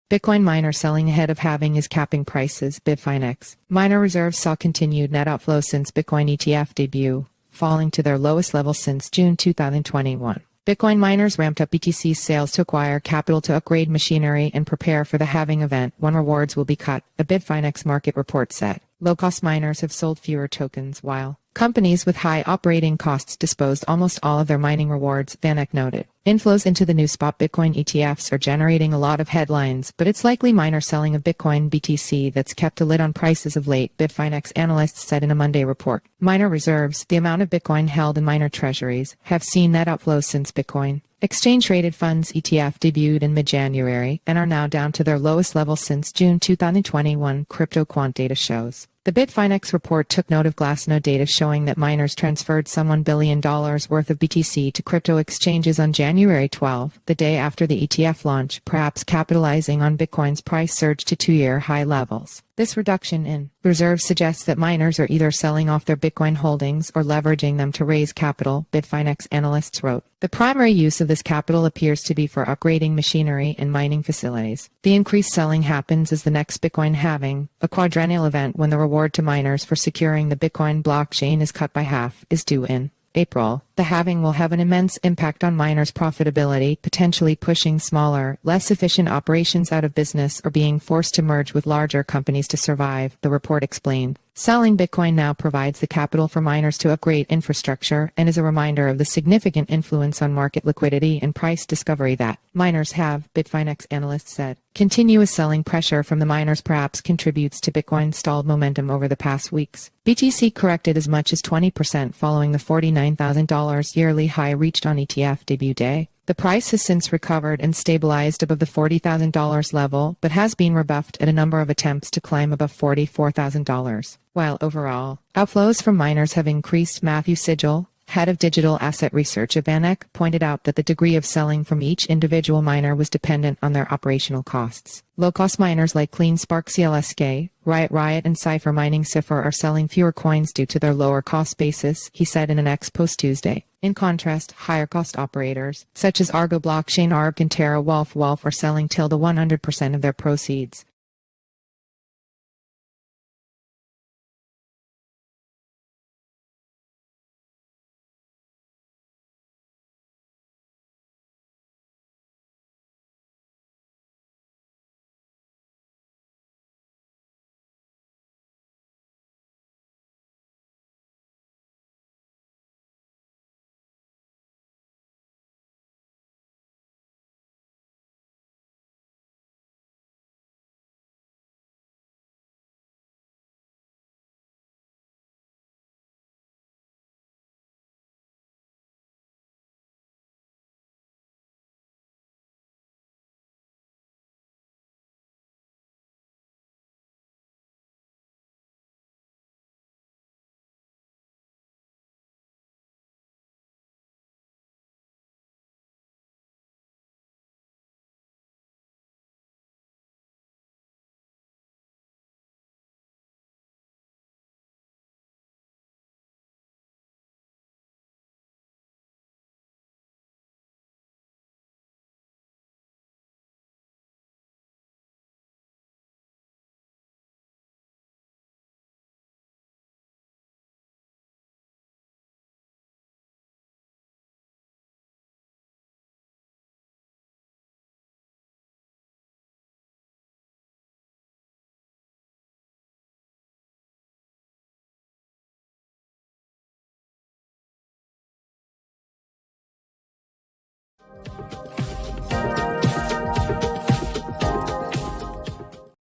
Bitcoin miner selling ahead of halving is capping prices, Bitfinex. Miner reserves saw continued net outflow since Bitcoin ETF debut, falling to their lowest level since June 2021. Bitcoin miners ramped up BTC's sales to acquire capital to upgrade machinery and prepare for the halving event when rewards will be cut, a Bitfinex market report said. Low-cost miners have sold fewer tokens, while companies with high operating costs disposed almost all of their mining rewards, VanEck noted. Inflows into the new spot Bitcoin ETFs are generating a lot of headlines, but it's likely miner selling of Bitcoin BTC that's kept a lid on prices of late, Bitfinex analysts said in a Monday report. Miner reserves, the amount of Bitcoin held in miner treasuries, have seen net outflows since Bitcoin exchange-traded funds ETF debuted in mid-January and are now down to their lowest level since June 2021, CryptoQuant data shows. The Bitfinex report took note of Glassnode data showing that miners transferred some $1 billion worth of BTC to crypto exchanges on January 12, the day after the ETF launch, perhaps capitalizing on Bitcoin's price surge to two-year high levels. This reduction in reserves suggests that miners are either selling off their Bitcoin holdings or leveraging them to raise capital, Bitfinex analysts wrote. The primary use of this capital appears to be for upgrading machinery and mining facilities. The increased selling happens as the next Bitcoin halving, a quadrennial event when the reward to miners for securing the Bitcoin blockchain is cut by half, is due in April. The halving will have an immense impact on miners' profitability, potentially pushing smaller, less efficient operations out of business or being forced to merge with larger companies to survive, the report explained. Selling Bitcoin now provides the capital for miners to upgrade infrastructure and is a reminder of the significant influence on market liquidity and price discovery that miners have, Bitfinex analysts said. Continuous selling pressure from the miners perhaps contributes to Bitcoin's stalled momentum over the past weeks. BTC corrected as much as 20% following the $49,000 yearly high reached on ETF debut day. The price has since recovered and stabilized above the $40,000 level, but has been rebuffed at a number of attempts to climb above $44,000. While overall, outflows from miners have increased, Matthew Sigel, head of digital asset research at VanEck, pointed out that the degree of selling from each individual miner was dependent on their operational costs. Low-cost miners like CleanSpark CLSK, Riot, and Cypher Mining Cipher are selling fewer coins due to their lower cost basis, he said in an X post Tuesday. In contrast, higher-cost operators, such as Argo Blockchain, Arg, and Terra Wolf are selling till the 100% of their proceeds.